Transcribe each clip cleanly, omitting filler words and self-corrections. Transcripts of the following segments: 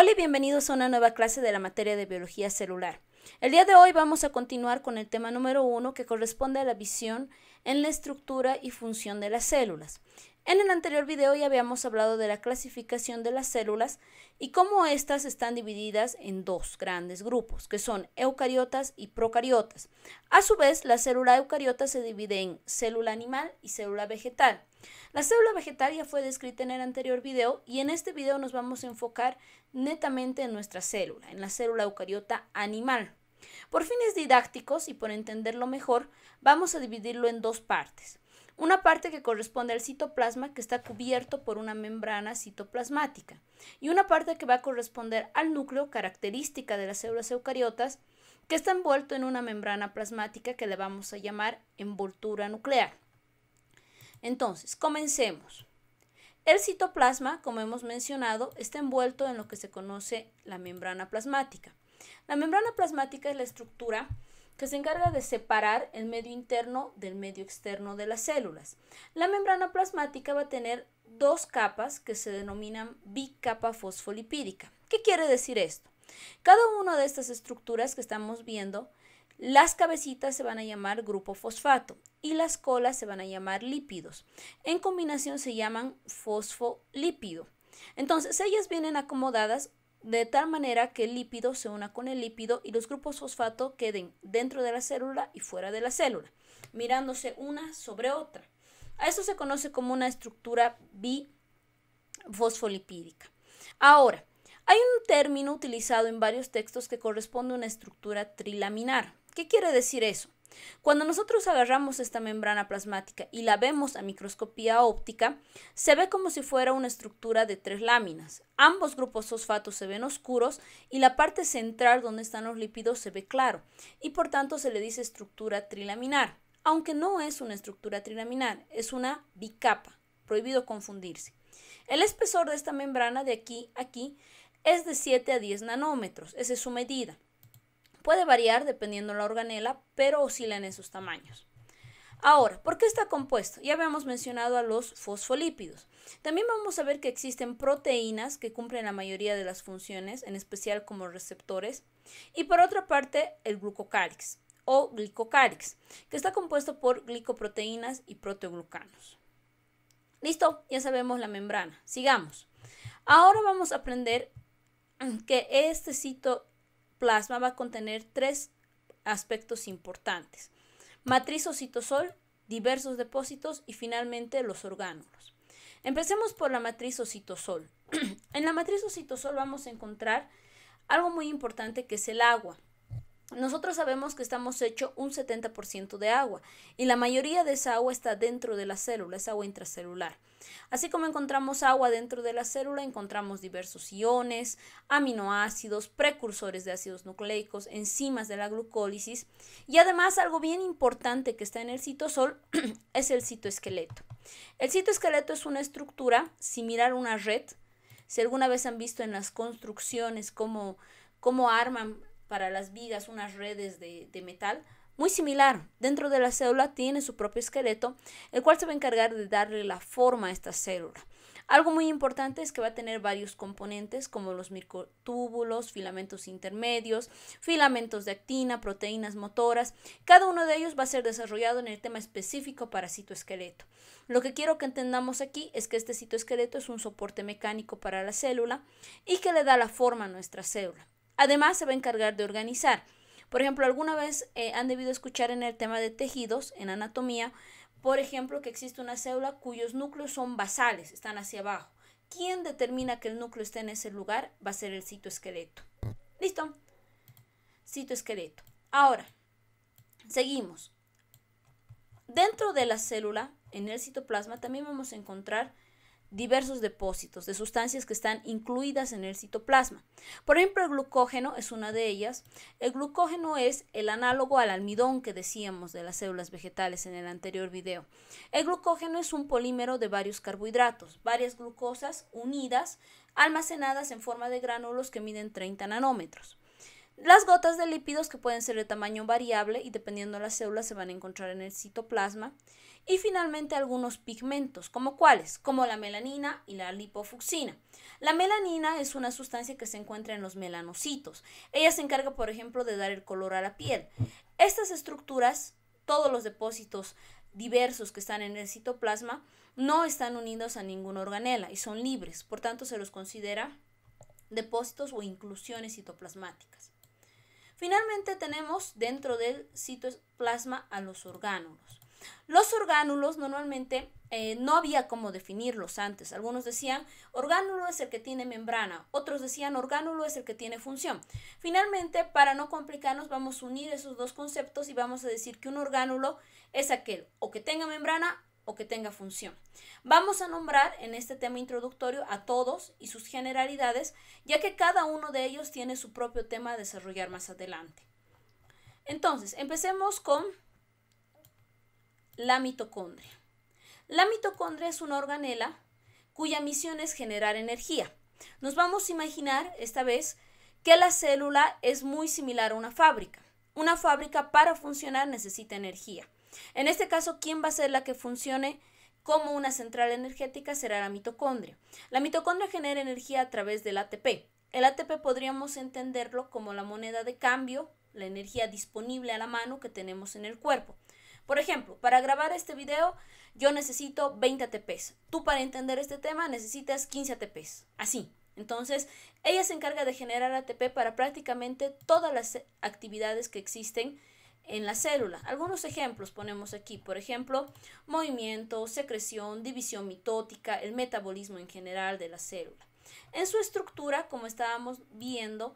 Hola y bienvenidos a una nueva clase de la materia de biología celular. El día de hoy vamos a continuar con el tema número 1 que corresponde a la visión en la estructura y función de las células. En el anterior video ya habíamos hablado de la clasificación de las células y cómo éstas están divididas en dos grandes grupos, que son eucariotas y procariotas. A su vez, la célula eucariota se divide en célula animal y célula vegetal. La célula vegetal ya fue descrita en el anterior video y en este video nos vamos a enfocar netamente en nuestra célula, en la célula eucariota animal. Por fines didácticos y por entenderlo mejor, vamos a dividirlo en dos partes. Una parte que corresponde al citoplasma, que está cubierto por una membrana citoplasmática, y una parte que va a corresponder al núcleo, característica de las células eucariotas, que está envuelto en una membrana plasmática que le vamos a llamar envoltura nuclear. Entonces, comencemos. El citoplasma, como hemos mencionado, está envuelto en lo que se conoce la membrana plasmática. La membrana plasmática es la estructura que se encarga de separar el medio interno del medio externo de las células. La membrana plasmática va a tener dos capas que se denominan bicapa fosfolipídica. ¿Qué quiere decir esto? Cada una de estas estructuras que estamos viendo, las cabecitas se van a llamar grupo fosfato y las colas se van a llamar lípidos. En combinación se llaman fosfolípido. Entonces, ellas vienen acomodadas de tal manera que el lípido se una con el lípido y los grupos fosfato queden dentro de la célula y fuera de la célula, mirándose una sobre otra. A eso se conoce como una estructura bifosfolipídica. Ahora, hay un término utilizado en varios textos que corresponde a una estructura trilaminar. ¿Qué quiere decir eso? Cuando nosotros agarramos esta membrana plasmática y la vemos a microscopía óptica, se ve como si fuera una estructura de tres láminas. Ambos grupos fosfatos se ven oscuros y la parte central donde están los lípidos se ve claro y por tanto se le dice estructura trilaminar, aunque no es una estructura trilaminar, es una bicapa, prohibido confundirse. El espesor de esta membrana de aquí a aquí es de 7 a 10 nanómetros, esa es su medida. Puede variar dependiendo de la organela, pero oscila en esos tamaños. Ahora, ¿por qué está compuesto? Ya habíamos mencionado a los fosfolípidos. También vamos a ver que existen proteínas que cumplen la mayoría de las funciones, en especial como receptores. Y por otra parte, el glucocálix o glicocálix, que está compuesto por glicoproteínas y proteoglucanos. Listo, ya sabemos la membrana. Sigamos. Ahora vamos a aprender que este citoplasma va a contener tres aspectos importantes: matriz o citosol, diversos depósitos y finalmente los orgánulos. Empecemos por la matriz o citosol. En la matriz o citosol vamos a encontrar algo muy importante que es el agua. Nosotros sabemos que estamos hechos un 70% de agua y la mayoría de esa agua está dentro de la célula, es agua intracelular. Así como encontramos agua dentro de la célula, encontramos diversos iones, aminoácidos, precursores de ácidos nucleicos, enzimas de la glucólisis y además algo bien importante que está en el citosol es el citoesqueleto. El citoesqueleto es una estructura similar a una red. Si alguna vez han visto en las construcciones cómo arman para las vigas unas redes de metal, muy similar. Dentro de la célula tiene su propio esqueleto, el cual se va a encargar de darle la forma a esta célula. Algo muy importante es que va a tener varios componentes como los microtúbulos, filamentos intermedios, filamentos de actina, proteínas motoras. Cada uno de ellos va a ser desarrollado en el tema específico para citoesqueleto. Lo que quiero que entendamos aquí es que este citoesqueleto es un soporte mecánico para la célula y que le da la forma a nuestra célula. Además, se va a encargar de organizar. Por ejemplo, alguna vez han debido escuchar en el tema de tejidos, en anatomía, por ejemplo, que existe una célula cuyos núcleos son basales, están hacia abajo. ¿Quién determina que el núcleo está en ese lugar? Va a ser el citoesqueleto. ¿Listo? Citoesqueleto. Ahora, seguimos. Dentro de la célula, en el citoplasma, también vamos a encontrar diversos depósitos de sustancias que están incluidas en el citoplasma. Por ejemplo, el glucógeno es una de ellas. El glucógeno es el análogo al almidón que decíamos de las células vegetales en el anterior video. El glucógeno es un polímero de varios carbohidratos, varias glucosas unidas, almacenadas en forma de gránulos que miden 30 nanómetros. Las gotas de lípidos que pueden ser de tamaño variable y dependiendo de las células se van a encontrar en el citoplasma. Y finalmente algunos pigmentos, ¿como cuáles? Como la melanina y la lipofucsina. La melanina es una sustancia que se encuentra en los melanocitos. Ella se encarga, por ejemplo, de dar el color a la piel. Estas estructuras, todos los depósitos diversos que están en el citoplasma, no están unidos a ninguna organela y son libres. Por tanto, se los considera depósitos o inclusiones citoplasmáticas. Finalmente tenemos dentro del citoplasma a los orgánulos. Los orgánulos normalmente no había cómo definirlos antes. Algunos decían orgánulo es el que tiene membrana, otros decían orgánulo es el que tiene función. Finalmente, para no complicarnos, vamos a unir esos dos conceptos y vamos a decir que un orgánulo es aquel o que tenga membrana o que tenga función. Vamos a nombrar en este tema introductorio a todos y sus generalidades, ya que cada uno de ellos tiene su propio tema a desarrollar más adelante. Entonces, empecemos con la mitocondria. La mitocondria es una organela cuya misión es generar energía. Nos vamos a imaginar esta vez que la célula es muy similar a una fábrica. Una fábrica para funcionar necesita energía. En este caso, ¿quién va a ser la que funcione como una central energética? Será la mitocondria. La mitocondria genera energía a través del ATP. El ATP podríamos entenderlo como la moneda de cambio, la energía disponible a la mano que tenemos en el cuerpo. Por ejemplo, para grabar este video yo necesito 20 ATPs. Tú para entender este tema necesitas 15 ATPs. Así. Entonces, ella se encarga de generar ATP para prácticamente todas las actividades que existen en la célula. Algunos ejemplos ponemos aquí. Por ejemplo, movimiento, secreción, división mitótica, el metabolismo en general de la célula. En su estructura, como estábamos viendo,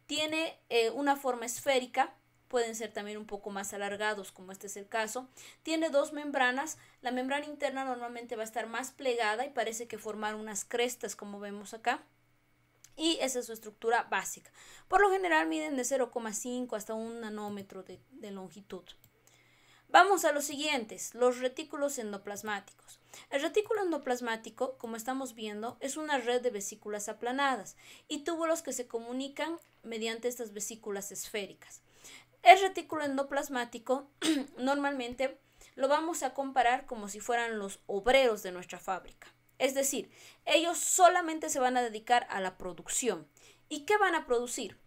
tiene una forma esférica. Pueden ser también un poco más alargados, como este es el caso. Tiene dos membranas. La membrana interna normalmente va a estar más plegada y parece que formar unas crestas, como vemos acá. Y esa es su estructura básica. Por lo general miden de 0,5 hasta 1 nanómetro de longitud. Vamos a los siguientes, los retículos endoplasmáticos. El retículo endoplasmático, como estamos viendo, es una red de vesículas aplanadas y túbulos que se comunican mediante estas vesículas esféricas. El retículo endoplasmático normalmente lo vamos a comparar como si fueran los obreros de nuestra fábrica. Es decir, ellos solamente se van a dedicar a la producción. ¿Y qué van a producir?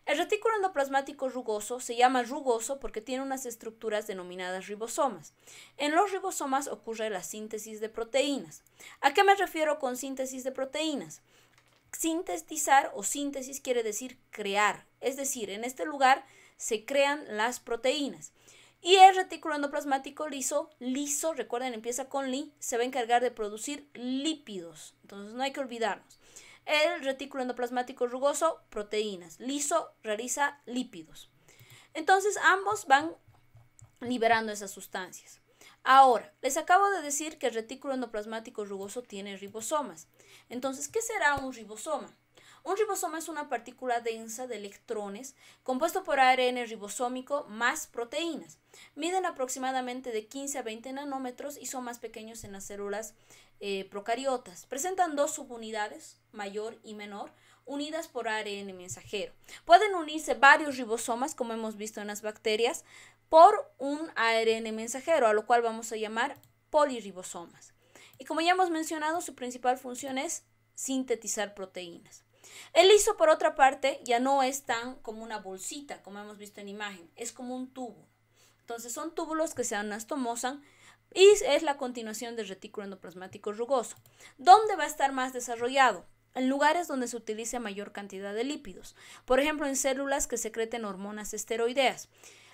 El retículo endoplasmático rugoso se llama rugoso porque tiene unas estructuras denominadas ribosomas. En los ribosomas ocurre la síntesis de proteínas. ¿A qué me refiero con síntesis de proteínas? Sintetizar o síntesis quiere decir crear. Es decir, en este lugar se crean las proteínas. Y el retículo endoplasmático liso, recuerden, empieza con li, se va a encargar de producir lípidos. Entonces no hay que olvidarnos. El retículo endoplasmático rugoso, proteínas. Liso realiza lípidos. Entonces ambos van liberando esas sustancias. Ahora, les acabo de decir que el retículo endoplasmático rugoso tiene ribosomas. Entonces, ¿qué será un ribosoma? Un ribosoma es una partícula densa de electrones compuesto por ARN ribosómico más proteínas. Miden aproximadamente de 15 a 20 nanómetros y son más pequeños en las células procariotas. Presentan dos subunidades, mayor y menor, unidas por ARN mensajero. Pueden unirse varios ribosomas, como hemos visto en las bacterias, por un ARN mensajero, a lo cual vamos a llamar polirribosomas. Y como ya hemos mencionado, su principal función es sintetizar proteínas. El liso, por otra parte, ya no es tan como una bolsita, como hemos visto en imagen, es como un tubo. Entonces son túbulos que se anastomosan y es la continuación del retículo endoplasmático rugoso. ¿Dónde va a estar más desarrollado? En lugares donde se utilice mayor cantidad de lípidos, por ejemplo en células que secreten hormonas esteroideas.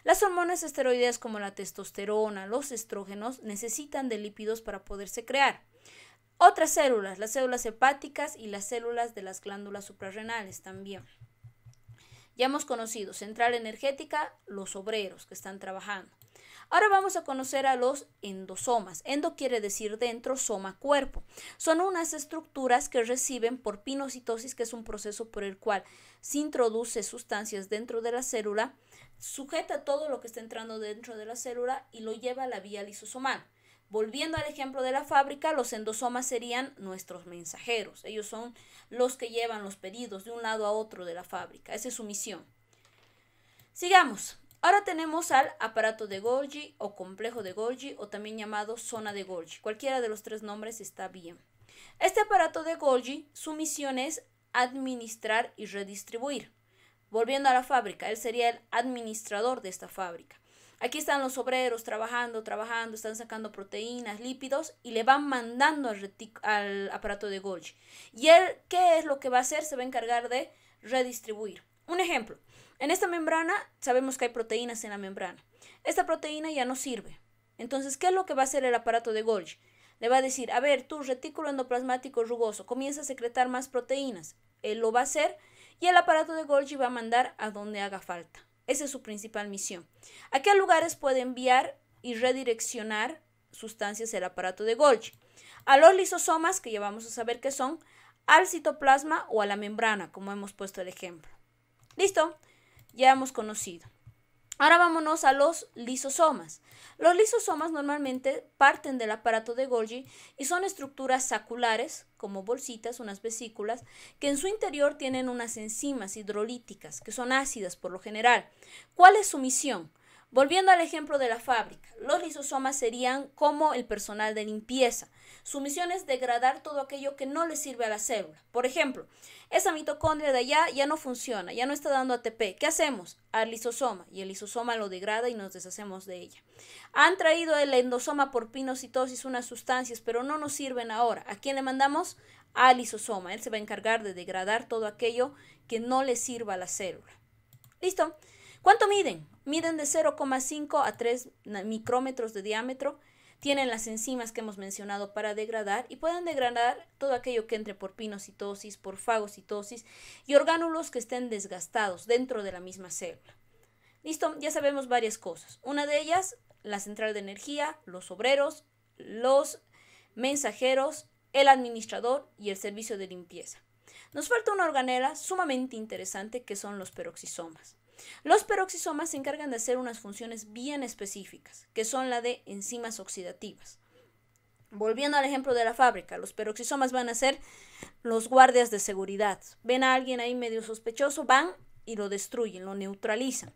Las hormonas esteroideas como la testosterona, los estrógenos, necesitan de lípidos para poderse crear. Otras células, las células hepáticas y las células de las glándulas suprarrenales también. Ya hemos conocido central energética, los obreros que están trabajando. Ahora vamos a conocer a los endosomas. Endo quiere decir dentro, soma cuerpo. Son unas estructuras que reciben por pinocitosis, que es un proceso por el cual se introduce sustancias dentro de la célula, sujeta todo lo que está entrando dentro de la célula y lo lleva a la vía lisosomal. Volviendo al ejemplo de la fábrica, los endosomas serían nuestros mensajeros. Ellos son los que llevan los pedidos de un lado a otro de la fábrica. Esa es su misión. Sigamos. Ahora tenemos al aparato de Golgi o complejo de Golgi o también llamado zona de Golgi. Cualquiera de los tres nombres está bien. Este aparato de Golgi, su misión es administrar y redistribuir. Volviendo a la fábrica, él sería el administrador de esta fábrica. Aquí están los obreros trabajando, están sacando proteínas, lípidos y le van mandando al aparato de Golgi. Y él, ¿qué es lo que va a hacer? Se va a encargar de redistribuir. Un ejemplo, en esta membrana sabemos que hay proteínas en la membrana. Esta proteína ya no sirve. Entonces, ¿qué es lo que va a hacer el aparato de Golgi? Le va a decir, a ver, tu retículo endoplasmático rugoso, comienza a secretar más proteínas. Él lo va a hacer y el aparato de Golgi va a mandar a donde haga falta. Esa es su principal misión. ¿A qué lugares puede enviar y redireccionar sustancias el aparato de Golgi? A los lisosomas, que ya vamos a saber qué son, al citoplasma o a la membrana, como hemos puesto el ejemplo. ¿Listo? Ya hemos conocido. Ahora vámonos a los lisosomas. Los lisosomas normalmente parten del aparato de Golgi y son estructuras saculares, como bolsitas, unas vesículas, que en su interior tienen unas enzimas hidrolíticas, que son ácidas por lo general. ¿Cuál es su misión? Volviendo al ejemplo de la fábrica, los lisosomas serían como el personal de limpieza. Su misión es degradar todo aquello que no le sirve a la célula. Por ejemplo, esa mitocondria de allá ya no funciona, ya no está dando ATP. ¿Qué hacemos? Al lisosoma, y el lisosoma lo degrada y nos deshacemos de ella. Han traído el endosoma por pinocitosis unas sustancias, pero no nos sirven ahora. ¿A quién le mandamos? Al lisosoma. Él se va a encargar de degradar todo aquello que no le sirva a la célula. ¿Listo? ¿Cuánto miden? Miden de 0,5 a 3 micrómetros de diámetro. Tienen las enzimas que hemos mencionado para degradar y pueden degradar todo aquello que entre por pinocitosis, por fagocitosis y orgánulos que estén desgastados dentro de la misma célula. Listo, ya sabemos varias cosas. Una de ellas, la central de energía, los obreros, los mensajeros, el administrador y el servicio de limpieza. Nos falta una organela sumamente interesante que son los peroxisomas. Los peroxisomas se encargan de hacer unas funciones bien específicas, que son la de enzimas oxidativas. Volviendo al ejemplo de la fábrica, los peroxisomas van a ser los guardias de seguridad. Ven a alguien ahí medio sospechoso, van y lo destruyen, lo neutralizan.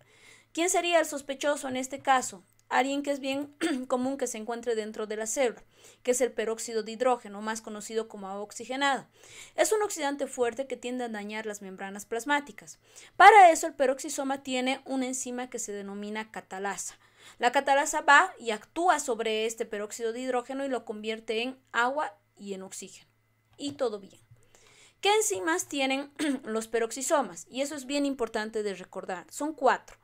¿Quién sería el sospechoso en este caso? Alguien que es bien común que se encuentre dentro de la célula, que es el peróxido de hidrógeno, más conocido como agua oxigenada. Es un oxidante fuerte que tiende a dañar las membranas plasmáticas. Para eso el peroxisoma tiene una enzima que se denomina catalasa. La catalasa va y actúa sobre este peróxido de hidrógeno y lo convierte en agua y en oxígeno. Y todo bien. ¿Qué enzimas tienen los peroxisomas? Y eso es bien importante de recordar. Son 4.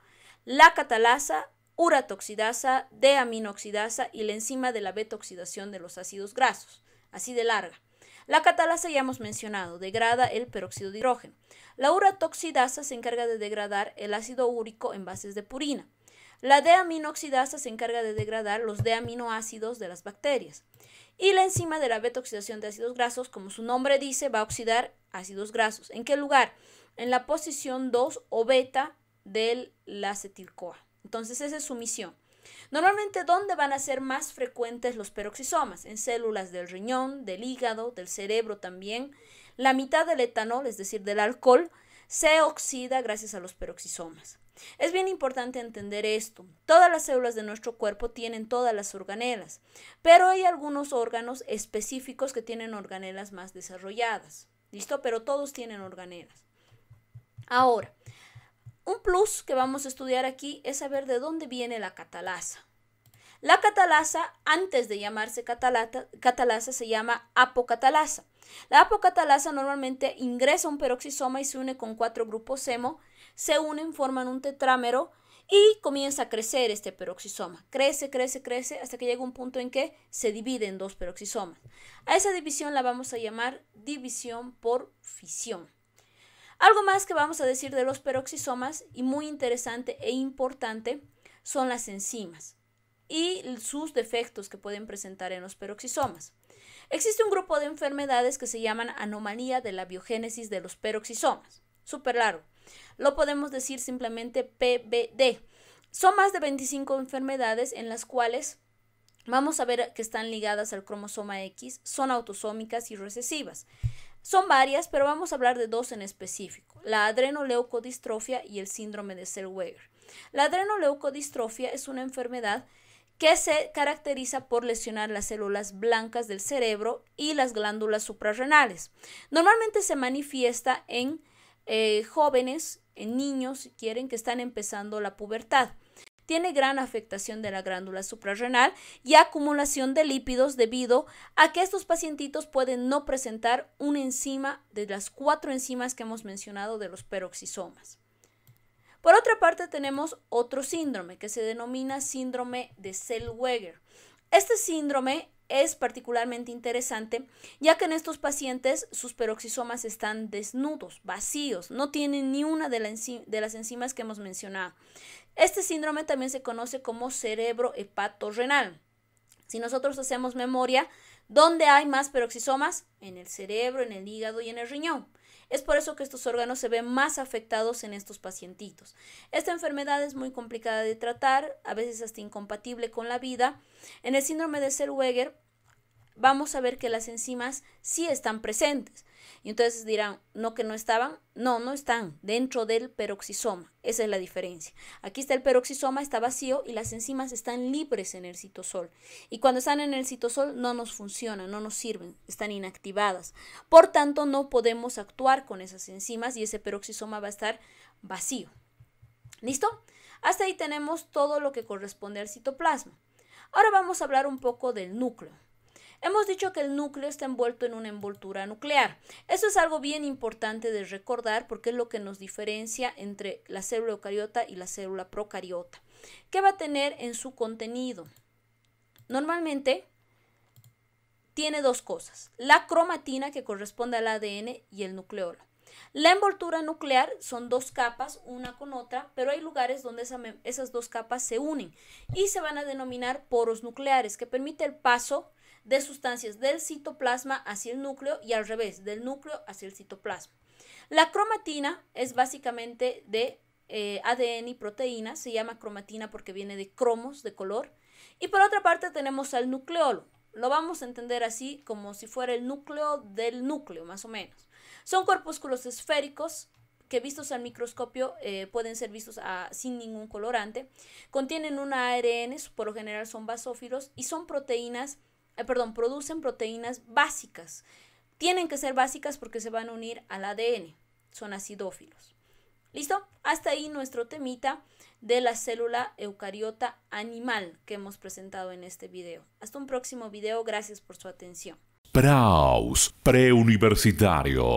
La catalasa, uratoxidasa, deaminoxidasa y la enzima de la beta-oxidación de los ácidos grasos, así de larga. La catalasa ya hemos mencionado, degrada el peróxido de hidrógeno. La uratoxidasa se encarga de degradar el ácido úrico en bases de purina. La deaminoxidasa se encarga de degradar los deaminoácidos de las bacterias. Y la enzima de la beta-oxidación de ácidos grasos, como su nombre dice, va a oxidar ácidos grasos. ¿En qué lugar? En la posición 2 o beta de la acetil-CoA. Entonces esa es su misión. Normalmente, ¿dónde van a ser más frecuentes los peroxisomas? En células del riñón, del hígado, del cerebro también. La mitad del etanol, es decir, del alcohol, se oxida gracias a los peroxisomas. Es bien importante entender esto. Todas las células de nuestro cuerpo tienen todas las organelas, pero hay algunos órganos específicos que tienen organelas más desarrolladas. ¿Listo? Pero todos tienen organelas. Ahora, un plus que vamos a estudiar aquí es saber de dónde viene la catalasa. La catalasa, antes de llamarse catalasa, se llama apocatalasa. La apocatalasa normalmente ingresa a un peroxisoma y se une con 4 grupos hemo, se unen, forman un tetrámero y comienza a crecer este peroxisoma. Crece, crece, crece hasta que llega un punto en que se divide en 2 peroxisomas. A esa división la vamos a llamar división por fisión. Algo más que vamos a decir de los peroxisomas y muy interesante e importante son las enzimas y sus defectos que pueden presentar en los peroxisomas. Existe un grupo de enfermedades que se llaman anomalía de la biogénesis de los peroxisomas. Súper largo. Lo podemos decir simplemente PBD. Son más de 25 enfermedades en las cuales vamos a ver que están ligadas al cromosoma X, son autosómicas y recesivas. Son varias, pero vamos a hablar de 2 en específico, la adrenoleucodistrofia y el síndrome de Zellweger. La adrenoleucodistrofia es una enfermedad que se caracteriza por lesionar las células blancas del cerebro y las glándulas suprarrenales. Normalmente se manifiesta en jóvenes, en niños, si quieren, que están empezando la pubertad. Tiene gran afectación de la glándula suprarrenal y acumulación de lípidos debido a que estos pacientitos pueden no presentar una enzima de las 4 enzimas que hemos mencionado de los peroxisomas. Por otra parte, tenemos otro síndrome que se denomina síndrome de Zellweger. Este síndrome es particularmente interesante ya que en estos pacientes sus peroxisomas están desnudos, vacíos, no tienen ni una de las enzimas que hemos mencionado. Este síndrome también se conoce como cerebro hepatorrenal. Si nosotros hacemos memoria, ¿dónde hay más peroxisomas? En el cerebro, en el hígado y en el riñón. Es por eso que estos órganos se ven más afectados en estos pacientitos. Esta enfermedad es muy complicada de tratar, a veces hasta incompatible con la vida. En el síndrome de Zellweger vamos a ver que las enzimas sí están presentes. Y entonces dirán, ¿no que no estaban? No, no están dentro del peroxisoma. Esa es la diferencia. Aquí está el peroxisoma, está vacío y las enzimas están libres en el citosol. Y cuando están en el citosol no nos funcionan, no nos sirven, están inactivadas. Por tanto, no podemos actuar con esas enzimas y ese peroxisoma va a estar vacío. ¿Listo? Hasta ahí tenemos todo lo que corresponde al citoplasma. Ahora vamos a hablar un poco del núcleo. Hemos dicho que el núcleo está envuelto en una envoltura nuclear. Eso es algo bien importante de recordar porque es lo que nos diferencia entre la célula eucariota y la célula procariota. ¿Qué va a tener en su contenido? Normalmente tiene dos cosas, la cromatina que corresponde al ADN y el nucleolo. La envoltura nuclear son dos capas, una con otra, pero hay lugares donde esas dos capas se unen y se van a denominar poros nucleares, que permite el paso de sustancias del citoplasma hacia el núcleo y al revés, del núcleo hacia el citoplasma. La cromatina es básicamente de ADN y proteína, se llama cromatina porque viene de cromos, de color. Y por otra parte tenemos al nucleolo, lo vamos a entender así como si fuera el núcleo del núcleo, más o menos. Son corpúsculos esféricos que vistos al microscopio pueden ser vistos sin ningún colorante. Contienen un ARN, por lo general son basófilos y son proteínas producen proteínas básicas. Tienen que ser básicas porque se van a unir al ADN. Son acidófilos. ¿Listo? Hasta ahí nuestro temita de la célula eucariota animal que hemos presentado en este video. Hasta un próximo video. Gracias por su atención. Praus, preuniversitarios.